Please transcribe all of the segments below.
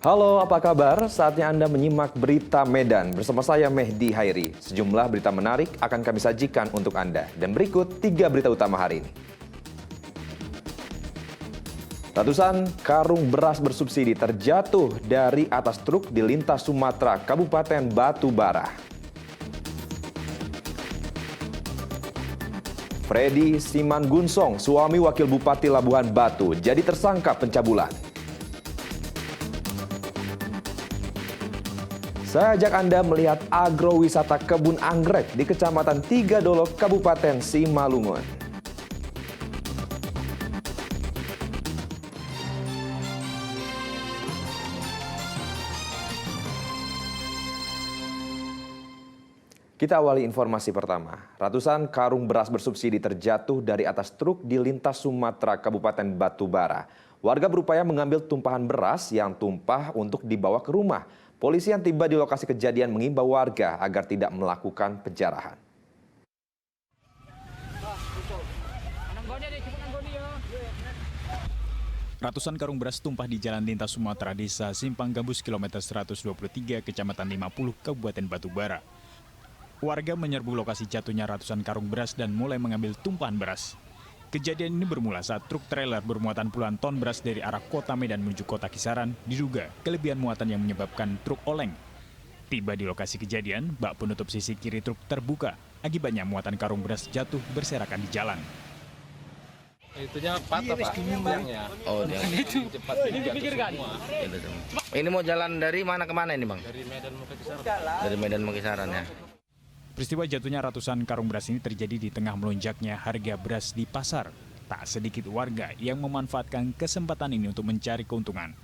Halo, apa kabar? Saatnya Anda menyimak berita Medan bersama saya Mehdi Hairi. Sejumlah berita menarik akan kami sajikan untuk Anda. Dan berikut 3 berita utama hari ini. Ratusan karung beras bersubsidi terjatuh dari atas truk di lintas Sumatera, Kabupaten Batubara. Freddy Simangunsong, suami Wakil Bupati Labuhan Batu, jadi tersangka pencabulan. Saya ajak Anda melihat agrowisata kebun anggrek di Kecamatan Tiga Dolok, Kabupaten Simalungun. Kita awali informasi pertama. Ratusan karung beras bersubsidi terjatuh dari atas truk di lintas Sumatera, Kabupaten Batubara. Warga berupaya mengambil tumpahan beras yang tumpah untuk dibawa ke rumah. Polisi yang tiba di lokasi kejadian mengimbau warga agar tidak melakukan penjarahan. Ratusan karung beras tumpah di Jalan Lintas Sumatera, Desa Simpang Gambus, kilometer 123, Kecamatan 50, Kabupaten Batubara. Warga menyerbu lokasi jatuhnya ratusan karung beras dan mulai mengambil tumpahan beras. Kejadian ini bermula saat truk trailer bermuatan puluhan ton beras dari arah kota Medan menuju kota Kisaran diduga kelebihan muatan yang menyebabkan truk oleng. Tiba di lokasi kejadian, bak penutup sisi kiri truk terbuka. Akibatnya muatan karung beras jatuh berserakan di jalan. Itunya patah Pak, tiangnya. Oh, dia. Cepat jatuh semua. Ini mau jalan dari mana ke mana ini, Bang? Dari Medan mau ke Kisaran. Dari Medan mau Kisaran ya. Peristiwa jatuhnya ratusan karung beras ini terjadi di tengah melonjaknya harga beras di pasar. Tak sedikit warga yang memanfaatkan kesempatan ini untuk mencari keuntungan.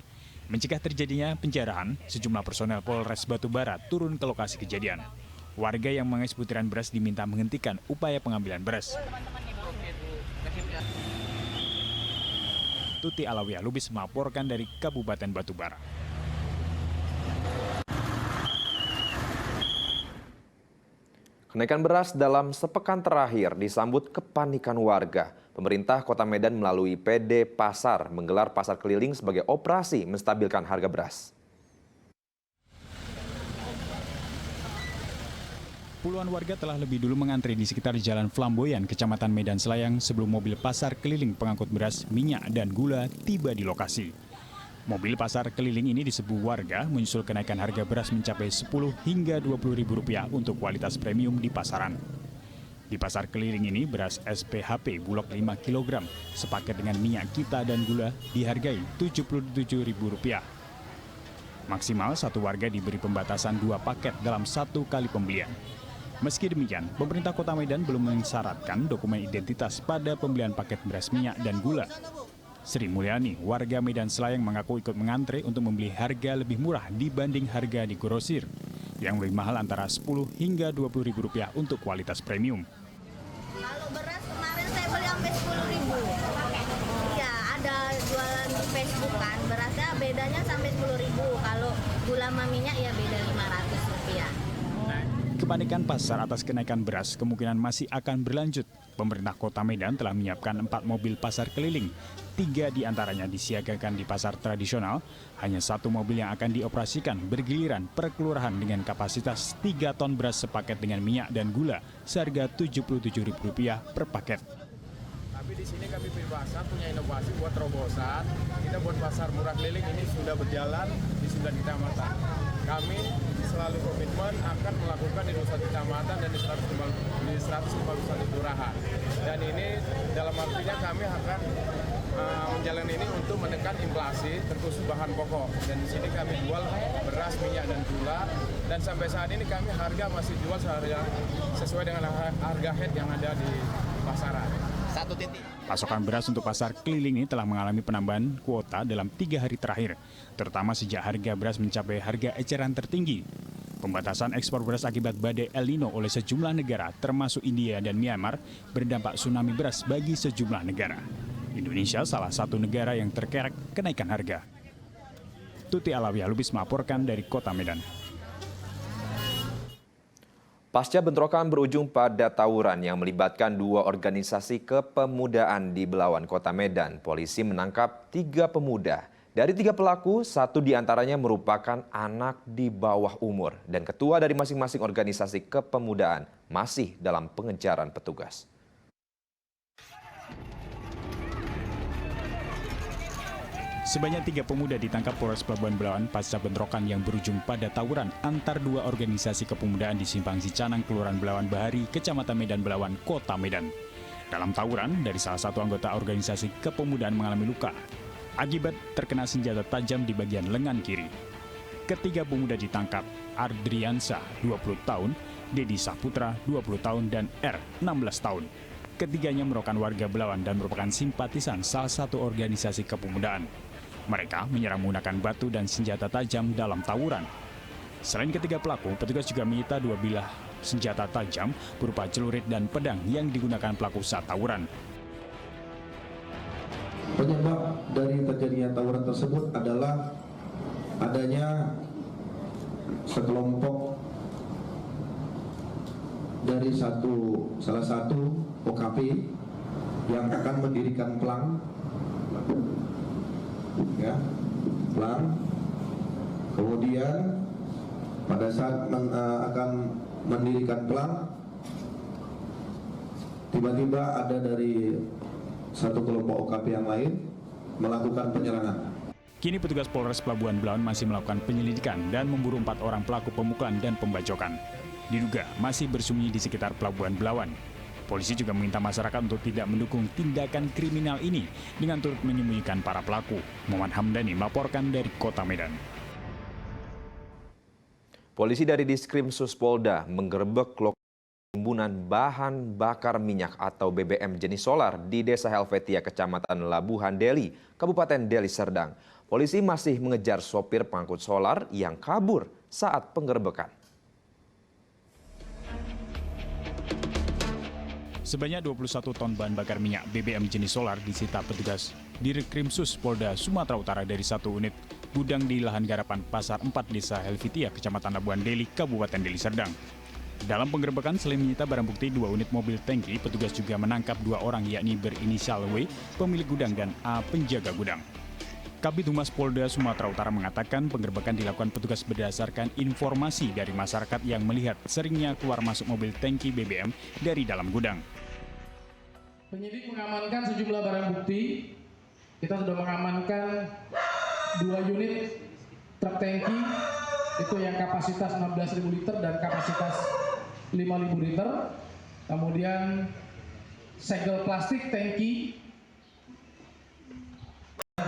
Mencegah terjadinya penjarahan, sejumlah personel Polres Batubara turun ke lokasi kejadian. Warga yang mengais butiran beras diminta menghentikan upaya pengambilan beras. Tuti Alawiyah Lubis melaporkan dari Kabupaten Batubara. Kenaikan beras dalam sepekan terakhir disambut kepanikan warga. Pemerintah Kota Medan melalui PD Pasar menggelar pasar keliling sebagai operasi menstabilkan harga beras. Puluhan warga telah lebih dulu mengantri di sekitar Jalan Flamboyan, Kecamatan Medan Selayang sebelum mobil pasar keliling pengangkut beras, minyak, dan gula tiba di lokasi. Mobil pasar keliling ini diserbu warga menyusul kenaikan harga beras mencapai 10 hingga 20 ribu rupiah untuk kualitas premium di pasaran. Di pasar keliling ini beras SPHP Bulog 5 kg sepaket dengan minyak kita dan gula dihargai 77 ribu rupiah. Maksimal satu warga diberi pembatasan 2 paket dalam 1 kali pembelian. Meski demikian, pemerintah Kota Medan belum mensyaratkan dokumen identitas pada pembelian paket beras minyak dan gula. Sri Mulyani, warga Medan Selayang mengaku ikut mengantre untuk membeli harga lebih murah dibanding harga di grosir, yang lebih mahal antara 10 hingga 20 ribu rupiah untuk kualitas premium. Kalau beras kemarin saya beli sampai 10 ribu. Iya, ada jualan di Facebook kan, berasnya bedanya sampai 10 ribu. Kalau gula sama minyak ya beda 500 rupiah. Kepanikan pasar atas kenaikan beras kemungkinan masih akan berlanjut. Pemerintah Kota Medan telah menyiapkan 4 mobil pasar keliling. 3 diantaranya disiagakan di pasar tradisional. Hanya 1 mobil yang akan dioperasikan bergiliran per kelurahan dengan kapasitas 3 ton beras sepaket dengan minyak dan gula seharga Rp77.000 per paket. Tapi di sini kami Pasar punya inovasi buat terobosan. Kita buat pasar murah keliling ini sudah berjalan di 9 kecamatan. Kami selalu komitmen akan melakukan di 21 kecamatan dan di 151 kelurahan. Dan ini dalam artinya kami akan menjalani ini untuk menekan inflasi terkhusus bahan pokok. Dan di sini kami jual beras, minyak, dan gula. Dan sampai saat ini kami harga masih jual sesuai dengan harga head yang ada di pasaran. Pasokan beras untuk pasar keliling ini telah mengalami penambahan kuota dalam 3 hari terakhir, terutama sejak harga beras mencapai harga eceran tertinggi. Pembatasan ekspor beras akibat badai El Nino oleh sejumlah negara, termasuk India dan Myanmar, berdampak tsunami beras bagi sejumlah negara. Indonesia salah satu negara yang terkerek kenaikan harga. Tuti Alawiyah Lubis melaporkan dari Kota Medan. Pasca bentrokan berujung pada tawuran yang melibatkan 2 organisasi kepemudaan di Belawan, Kota Medan, polisi menangkap 3 pemuda Dari 3 pelaku, 1 diantaranya merupakan anak di bawah umur dan ketua dari masing-masing organisasi kepemudaan masih dalam pengejaran petugas. Sebanyak 3 pemuda ditangkap Polres Pelabuhan Belawan pasca bentrokan yang berujung pada tawuran antar 2 organisasi kepemudaan di Simpang Cicanang, Kelurahan Belawan Bahari, Kecamatan Medan Belawan, Kota Medan. Dalam tawuran, dari salah satu anggota organisasi kepemudaan mengalami luka akibat terkena senjata tajam di bagian lengan kiri. Ketiga pemuda ditangkap, Ardriansa, 20 tahun, Dedi Saputra, 20 tahun, dan R, 16 tahun. Ketiganya merupakan warga Belawan dan merupakan simpatisan salah satu organisasi kepemudaan. Mereka menyerang menggunakan batu dan senjata tajam dalam tawuran. Selain ketiga pelaku, petugas juga menyita 2 bilah senjata tajam berupa celurit dan pedang yang digunakan pelaku saat tawuran. Penyebab dari terjadinya tawuran tersebut adalah adanya sekelompok dari salah satu OKP yang akan mendirikan pelang, kemudian pada saat akan mendirikan pelang, tiba-tiba ada dari satu kelompok OKP yang lain melakukan penyerangan. Kini petugas Polres Pelabuhan Belawan masih melakukan penyelidikan dan memburu 4 orang pelaku pemukulan dan pembacokan. Diduga masih bersembunyi di sekitar Pelabuhan Belawan. Polisi juga meminta masyarakat untuk tidak mendukung tindakan kriminal ini dengan turut menyembunyikan para pelaku. Muhammad Hamdani melaporkan dari Kota Medan. Polisi dari Diskrimsus Polda menggerebek lokasi timbunan bahan bakar minyak atau BBM jenis solar di Desa Helvetia, Kecamatan Labuhan Deli, Kabupaten Deli Serdang. Polisi masih mengejar sopir pengangkut solar yang kabur saat penggerebekan. Sebanyak 21 ton bahan bakar minyak BBM jenis solar disita petugas Dirkrimsus Polda Sumatera Utara dari 1 unit gudang di lahan garapan Pasar 4 Desa Helvetia, Kecamatan Labuhan Deli, Kabupaten Deli Serdang. Dalam penggerebekan, selain menyita barang bukti 2 unit mobil tangki, petugas juga menangkap 2 orang yakni berinisial W, pemilik gudang, dan A, penjaga gudang. Kabid Humas Polda Sumatera Utara mengatakan penggerebekan dilakukan petugas berdasarkan informasi dari masyarakat yang melihat seringnya keluar masuk mobil tangki BBM dari dalam gudang. Penyidik mengamankan sejumlah barang bukti. Kita sudah mengamankan 2 unit truk tangki, itu yang kapasitas 16.000 liter dan kapasitas 5.000 liter. Kemudian segel plastik tangki,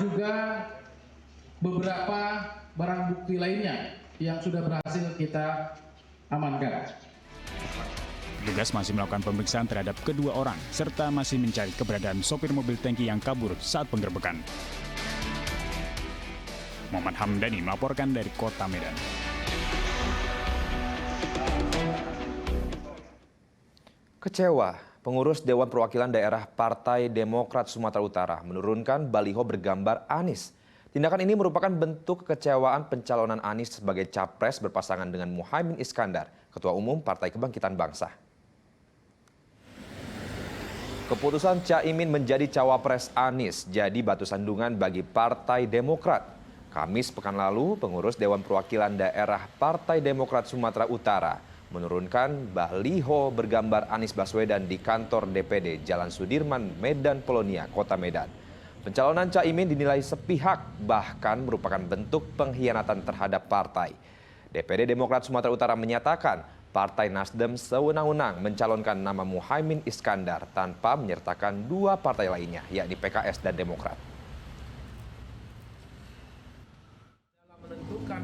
juga beberapa barang bukti lainnya yang sudah berhasil kita amankan. Petugas masih melakukan pemeriksaan terhadap kedua orang serta masih mencari keberadaan sopir mobil tangki yang kabur saat penggerebekan. Muhammad Hamdani melaporkan dari Kota Medan. Kecewa, pengurus Dewan Perwakilan Daerah Partai Demokrat Sumatera Utara menurunkan baliho bergambar Anies. Tindakan ini merupakan bentuk kekecewaan pencalonan Anies sebagai capres berpasangan dengan Muhaimin Iskandar, Ketua Umum Partai Kebangkitan Bangsa. Keputusan Caimin menjadi cawapres Anies jadi batu sandungan bagi Partai Demokrat. Kamis pekan lalu, pengurus Dewan Perwakilan Daerah Partai Demokrat Sumatera Utara menurunkan baliho bergambar Anies Baswedan di kantor DPD Jalan Sudirman, Medan Polonia, Kota Medan. Pencalonan Caimin dinilai sepihak, bahkan merupakan bentuk pengkhianatan terhadap partai. DPD Demokrat Sumatera Utara menyatakan Partai Nasdem sewenang-wenang mencalonkan nama Muhaimin Iskandar tanpa menyertakan 2 partai lainnya, yakni PKS dan Demokrat. Dalam menentukan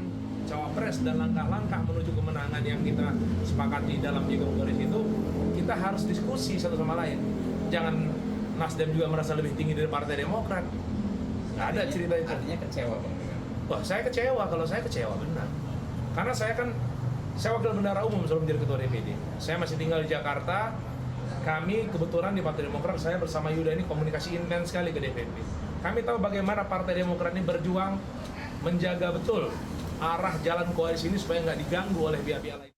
cawapres dan langkah-langkah menuju kemenangan yang kita sepakati dalam Jaga Koalisi itu, kita harus diskusi satu sama lain. Jangan Nasdem juga merasa lebih tinggi dari Partai Demokrat. Nggak ada cerita itu. Artinya kecewa, Bang? Wah, saya kecewa. Kalau saya kecewa benar. Karena saya wakil bendahara umum sebelum menjadi ketua DPD. Saya masih tinggal di Jakarta. Kami kebetulan di Partai Demokrat, saya bersama Yuda ini komunikasi intens sekali ke DPP. Kami tahu bagaimana Partai Demokrat ini berjuang menjaga betul arah jalan koalisi ini supaya nggak diganggu oleh pihak-pihak lain.